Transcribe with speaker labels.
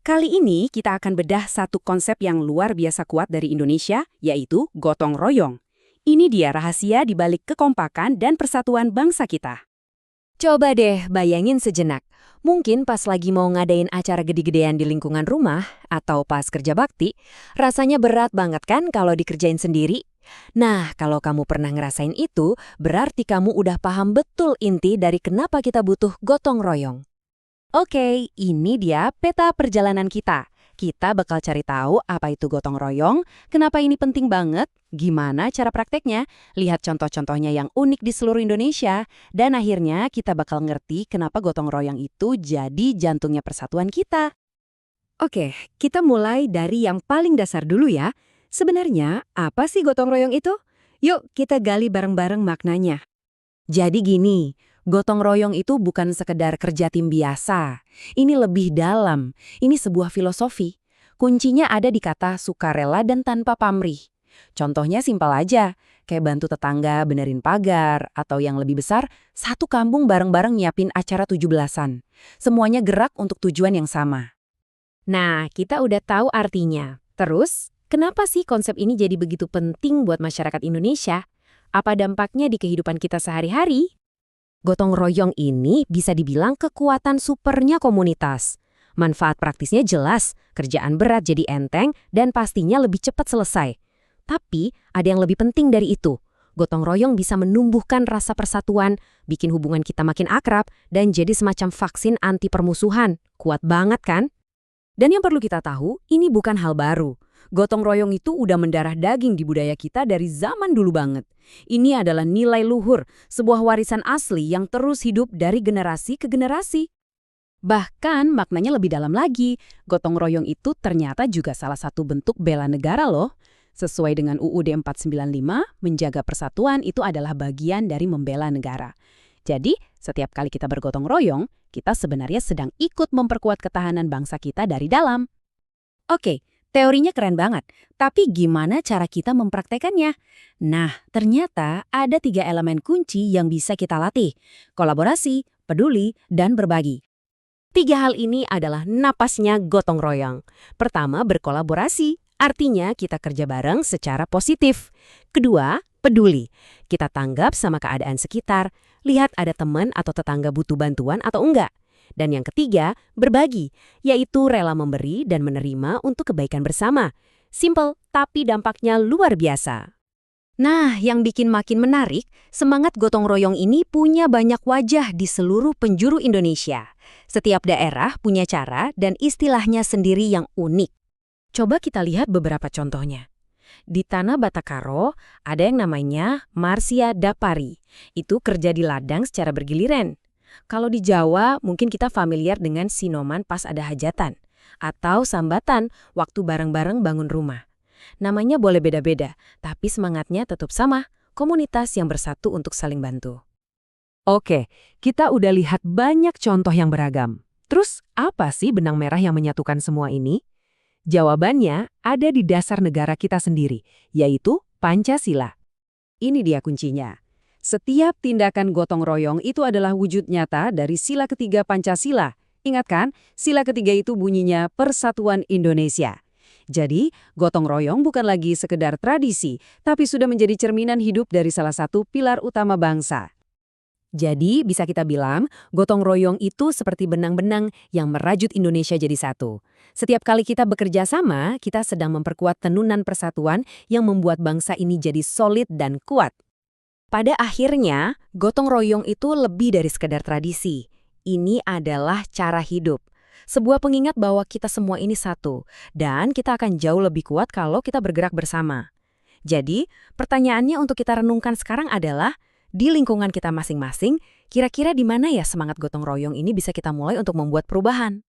Speaker 1: Kali ini kita akan bedah satu konsep yang luar biasa kuat dari Indonesia, yaitu gotong royong. Ini dia rahasia di balik kekompakan dan persatuan bangsa kita.
Speaker 2: Coba deh bayangin sejenak. Mungkin pas lagi mau ngadain acara gede-gedean di lingkungan rumah atau pas kerja bakti, rasanya berat banget kan kalau dikerjain sendiri? Nah, kalau kamu pernah ngerasain itu, berarti kamu udah paham betul inti dari kenapa kita butuh gotong royong. Oke, ini dia peta perjalanan kita. Kita bakal cari tahu apa itu gotong royong, kenapa ini penting banget, gimana cara prakteknya, lihat contoh-contohnya yang unik di seluruh Indonesia, dan akhirnya kita bakal ngerti kenapa gotong royong itu jadi jantungnya persatuan kita.
Speaker 1: Oke, kita mulai dari yang paling dasar dulu ya. Sebenarnya, apa sih gotong royong itu? Yuk kita gali bareng-bareng maknanya. Jadi gini, gotong royong itu bukan sekedar kerja tim biasa. Ini lebih dalam. Ini sebuah filosofi. Kuncinya ada di kata sukarela dan tanpa pamrih. Contohnya simpel aja, kayak bantu tetangga benerin pagar, atau yang lebih besar, satu kampung bareng-bareng nyiapin acara 17-an. Semuanya gerak untuk tujuan yang sama.
Speaker 2: Nah, kita udah tahu artinya. Terus, kenapa sih konsep ini jadi begitu penting buat masyarakat Indonesia? Apa dampaknya di kehidupan kita sehari-hari? Gotong royong ini bisa dibilang kekuatan supernya komunitas. Manfaat praktisnya jelas, kerjaan berat jadi enteng, dan pastinya lebih cepat selesai. Tapi, ada yang lebih penting dari itu. Gotong royong bisa menumbuhkan rasa persatuan, bikin hubungan kita makin akrab, dan jadi semacam vaksin anti permusuhan. Kuat banget kan? Dan yang perlu kita tahu, ini bukan hal baru. Gotong royong itu udah mendarah daging di budaya kita dari zaman dulu banget. Ini adalah nilai luhur, sebuah warisan asli yang terus hidup dari generasi ke generasi. Bahkan maknanya lebih dalam lagi, gotong royong itu ternyata juga salah satu bentuk bela negara loh. Sesuai dengan UUD 495, menjaga persatuan itu adalah bagian dari membela negara. Jadi, setiap kali kita bergotong royong, kita sebenarnya sedang ikut memperkuat ketahanan bangsa kita dari dalam. Oke. Teorinya keren banget, tapi gimana cara kita mempraktekannya? Nah, ternyata ada 3 elemen kunci yang bisa kita latih. Kolaborasi, peduli, dan berbagi. 3 hal ini adalah napasnya gotong royong. Pertama, berkolaborasi. Artinya kita kerja bareng secara positif. Kedua, peduli. Kita tanggap sama keadaan sekitar. Lihat ada teman atau tetangga butuh bantuan atau enggak. Dan yang ketiga, berbagi, yaitu rela memberi dan menerima untuk kebaikan bersama. Simple, tapi dampaknya luar biasa. Nah, yang bikin makin menarik, semangat gotong royong ini punya banyak wajah di seluruh penjuru Indonesia. Setiap daerah punya cara dan istilahnya sendiri yang unik. Coba kita lihat beberapa contohnya. Di Tanah Batakaro, ada yang namanya Marsia Dapari. Itu kerja di ladang secara bergiliran. Kalau di Jawa, mungkin kita familiar dengan sinoman pas ada hajatan. Atau sambatan, waktu bareng-bareng bangun rumah. Namanya boleh beda-beda, tapi semangatnya tetap sama, komunitas yang bersatu untuk saling bantu.
Speaker 1: Oke, kita udah lihat banyak contoh yang beragam. Terus, apa sih benang merah yang menyatukan semua ini? Jawabannya ada di dasar negara kita sendiri, yaitu Pancasila. Ini dia kuncinya. Setiap tindakan gotong royong itu adalah wujud nyata dari sila ketiga Pancasila. Ingat kan, sila ketiga itu bunyinya Persatuan Indonesia. Jadi, gotong royong bukan lagi sekedar tradisi, tapi sudah menjadi cerminan hidup dari salah satu pilar utama bangsa. Jadi, bisa kita bilang, gotong royong itu seperti benang-benang yang merajut Indonesia jadi satu. Setiap kali kita bekerja sama, kita sedang memperkuat tenunan persatuan yang membuat bangsa ini jadi solid dan kuat. Pada akhirnya, gotong royong itu lebih dari sekedar tradisi. Ini adalah cara hidup. Sebuah pengingat bahwa kita semua ini satu, dan kita akan jauh lebih kuat kalau kita bergerak bersama. Jadi, pertanyaannya untuk kita renungkan sekarang adalah, di lingkungan kita masing-masing, kira-kira di mana ya semangat gotong royong ini bisa kita mulai untuk membuat perubahan?